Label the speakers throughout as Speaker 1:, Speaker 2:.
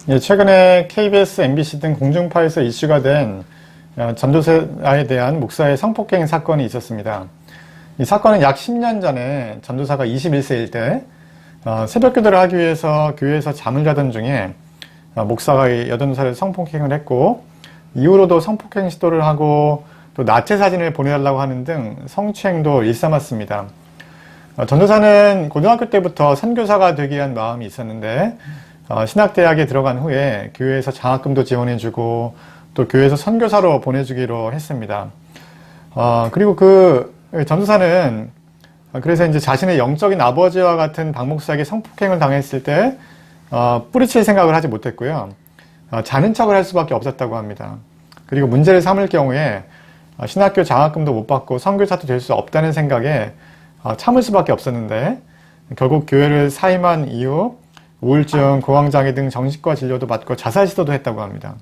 Speaker 1: 예, 최근에 KBS, MBC 등 공중파에서 이슈가 된 전도사에 대한 목사의 성폭행 사건이 있었습니다. 이 사건은 약 10년 전에 전도사가 21세일 때 새벽 기도를 하기 위해서 교회에서 잠을 자던 중에 목사가 여전도사를 성폭행을 했고, 이후로도 성폭행 시도를 하고 또 나체 사진을 보내달라고 하는 등 성추행도 일삼았습니다. 전도사는 고등학교 때부터 선교사가 되기 위한 마음이 있었는데 신학대학에 들어간 후에 교회에서 장학금도 지원해주고 또 교회에서 선교사로 보내주기로 했습니다. 그리고 그 전도사는 그래서 이제 자신의 영적인 아버지와 같은 박 목사에게 성폭행을 당했을 때 뿌리칠 생각을 하지 못했고요. 자는 척을 할 수밖에 없었다고 합니다. 그리고 문제를 삼을 경우에 신학교 장학금도 못 받고 선교사도 될 수 없다는 생각에 참을 수밖에 없었는데, 결국 교회를 사임한 이후 우울증, 공황장애 등 정신과 진료도 받고 자살 시도도 했다고 합니다.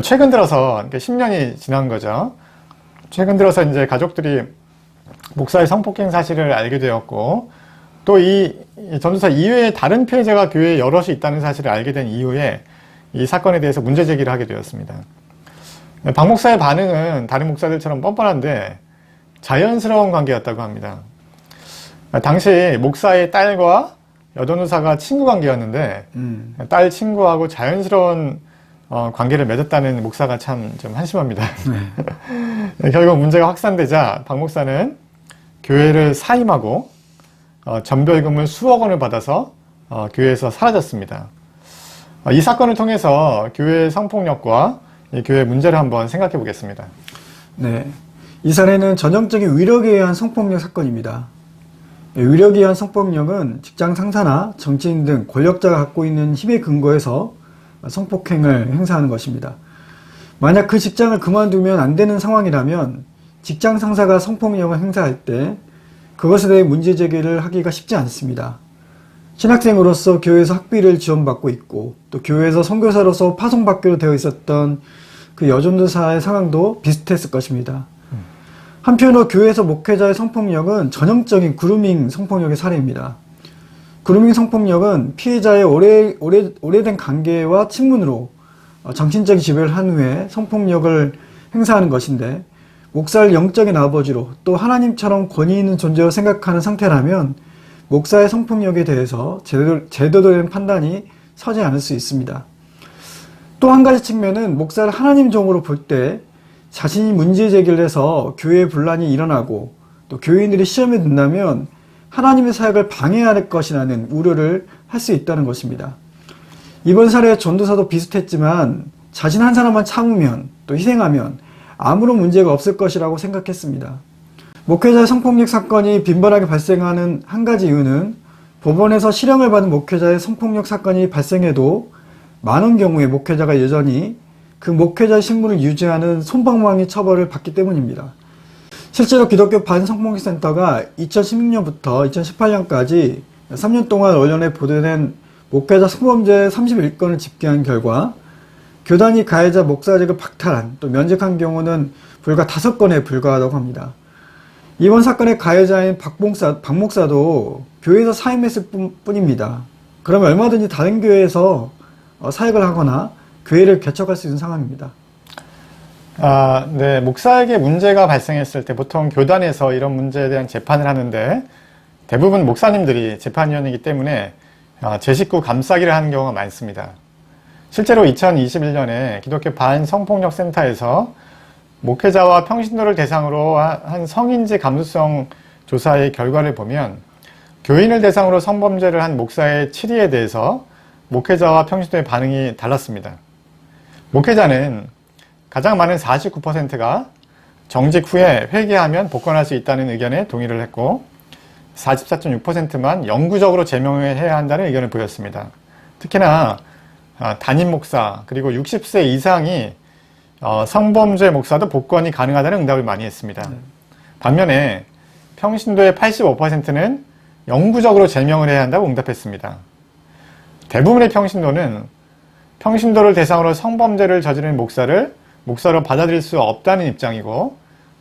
Speaker 1: 최근 들어서 10년이 지난 거죠. 최근 들어서 이제 가족들이 목사의 성폭행 사실을 알게 되었고, 또 이 전도사 이외에 다른 피해자가 교회에 여럿이 있다는 사실을 알게 된 이후에 이 사건에 대해서 문제 제기를 하게 되었습니다. 박 목사의 반응은 다른 목사들처럼 뻔뻔한데 자연스러운 관계였다고 합니다. 당시 목사의 딸과 여전도사가 친구 관계였는데 딸 친구하고 자연스러운 관계를 맺었다는 목사가 참 좀 한심합니다. 네. 결국 문제가 확산되자 박 목사는 교회를 사임하고 전별금을 수억 원을 받아서 교회에서 사라졌습니다. 이 사건을 통해서 교회의 성폭력과 이 교회의 문제를 한번 생각해 보겠습니다.
Speaker 2: 네, 이 사례는 전형적인 위력에 의한 성폭력 사건입니다. 위력에 의한 성폭력은 직장 상사나 정치인 등 권력자가 갖고 있는 힘에 근거해서 성폭행을 행사하는 것입니다. 만약 그 직장을 그만두면 안 되는 상황이라면 직장 상사가 성폭력을 행사할 때 그것에 대해 문제 제기를 하기가 쉽지 않습니다. 신학생으로서 교회에서 학비를 지원받고 있고 또 교회에서 선교사로서 파송받기로 되어 있었던 그 여전도사의 상황도 비슷했을 것입니다. 한편으로 교회에서 목회자의 성폭력은 전형적인 그루밍 성폭력의 사례입니다. 그루밍 성폭력은 피해자의 오래된 관계와 친문으로 정신적인 지배를 한 후에 성폭력을 행사하는 것인데, 목사를 영적인 아버지로 또 하나님처럼 권위 있는 존재로 생각하는 상태라면 목사의 성폭력에 대해서 제대로 된 판단이 서지 않을 수 있습니다. 또 한 가지 측면은 목사를 하나님 종으로 볼 때 자신이 문제 제기를 해서 교회에 분란이 일어나고 또 교인들이 시험에 든다면 하나님의 사역을 방해할 것이라는 우려를 할 수 있다는 것입니다. 이번 사례의 전도사도 비슷했지만 자신 한 사람만 참으면 또 희생하면 아무런 문제가 없을 것이라고 생각했습니다. 목회자의 성폭력 사건이 빈번하게 발생하는 한 가지 이유는 법원에서 실형을 받은 목회자의 성폭력 사건이 발생해도 많은 경우에 목회자가 여전히 그 목회자의 식물을 유지하는 솜방망이 처벌을 받기 때문입니다. 실제로 기독교 반성폭력센터가 2016년부터 2018년까지 3년 동안 언론에 보도된 목회자 성범죄 31건을 집계한 결과 교단이 가해자 목사직을 박탈한 또 면직한 경우는 불과 5건에 불과하다고 합니다. 이번 사건의 가해자인 박 목사도 교회에서 사임했을 뿐입니다. 그러면 얼마든지 다른 교회에서 사역을 하거나 교회를 개척할 수 있는 상황입니다.
Speaker 1: 네. 목사에게 문제가 발생했을 때 보통 교단에서 이런 문제에 대한 재판을 하는데, 대부분 목사님들이 재판위원이기 때문에 제 식구 감싸기를 하는 경우가 많습니다. 실제로 2021년에 기독교 반성폭력센터에서 목회자와 평신도를 대상으로 한 성인지 감수성 조사의 결과를 보면 교인을 대상으로 성범죄를 한 목사의 치리에 대해서 목회자와 평신도의 반응이 달랐습니다. 목회자는 가장 많은 49%가 정직 후에 회개하면 복권할 수 있다는 의견에 동의를 했고 44.6%만 영구적으로 제명해야 한다는 의견을 보였습니다. 특히나 담임 목사 그리고 60세 이상이 성범죄 목사도 복권이 가능하다는 응답을 많이 했습니다. 반면에 평신도의 85%는 영구적으로 제명을 해야 한다고 응답했습니다. 대부분의 평신도는 평신도를 대상으로 성범죄를 저지른 목사를 목사로 받아들일 수 없다는 입장이고,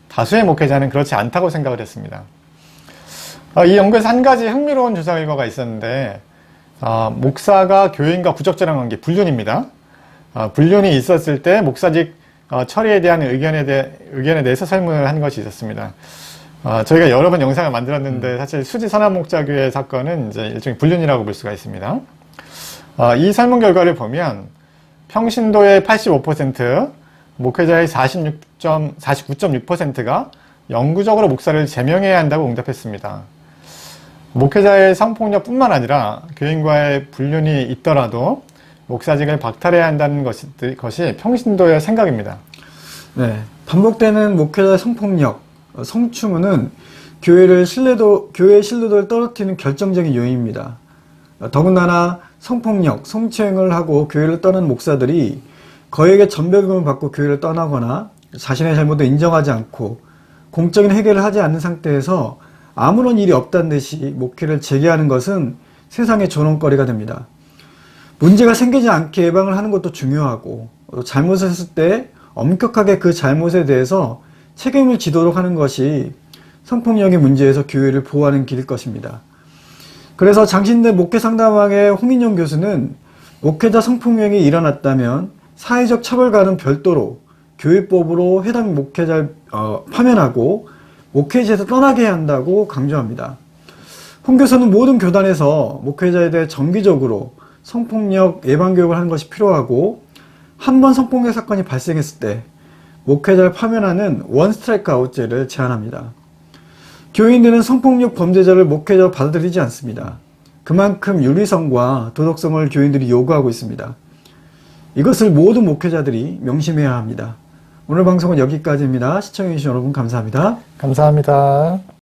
Speaker 1: 다수의 목회자는 그렇지 않다고 생각을 했습니다. 이 연구에서 한 가지 흥미로운 조사 결과가 있었는데, 목사가 교인과 부적절한 관계, 불륜입니다. 불륜이 있었을 때 목사직 처리에 대한 의견에 대해서 설문을 한 것이 있었습니다. 저희가 여러 번 영상을 만들었는데 사실 수지 선한목자교회 사건은 이제 일종의 불륜이라고 볼 수가 있습니다. 이 설문 결과를 보면 평신도의 85%, 목회자의 49.6%가 영구적으로 목사를 제명해야 한다고 응답했습니다. 목회자의 성폭력뿐만 아니라 교인과의 불륜이 있더라도 목사직을 박탈해야 한다는 것이 평신도의 생각입니다.
Speaker 2: 네, 반복되는 목회자의 성폭력, 성추문은 교회의 신뢰도를 떨어뜨리는 결정적인 요인입니다. 더군다나 성폭력, 성추행을 하고 교회를 떠난 목사들이 거액의 전별금을 받고 교회를 떠나거나 자신의 잘못을 인정하지 않고 공적인 해결을 하지 않는 상태에서 아무런 일이 없다는 듯이 목회를 재개하는 것은 세상의 조롱거리가 됩니다. 문제가 생기지 않게 예방을 하는 것도 중요하고 잘못을 했을 때 엄격하게 그 잘못에 대해서 책임을 지도록 하는 것이 성폭력의 문제에서 교회를 보호하는 길일 것입니다. 그래서 장신대 목회상담학의 홍인용 교수는 목회자 성폭력이 일어났다면 사회적 처벌과는 별도로 교회법으로 해당 목회자를 파면하고 목회지에서 떠나게 해야 한다고 강조합니다. 홍 교수는 모든 교단에서 목회자에 대해 정기적으로 성폭력 예방교육을 하는 것이 필요하고 한 번 성폭력 사건이 발생했을 때 목회자를 파면하는 원 스트라이크 아웃제를 제안합니다. 교인들은 성폭력 범죄자를 목회자로 받아들이지 않습니다. 그만큼 윤리성과 도덕성을 교인들이 요구하고 있습니다. 이것을 모든 목회자들이 명심해야 합니다. 오늘 방송은 여기까지입니다. 시청해주신 여러분 감사합니다.
Speaker 1: 감사합니다.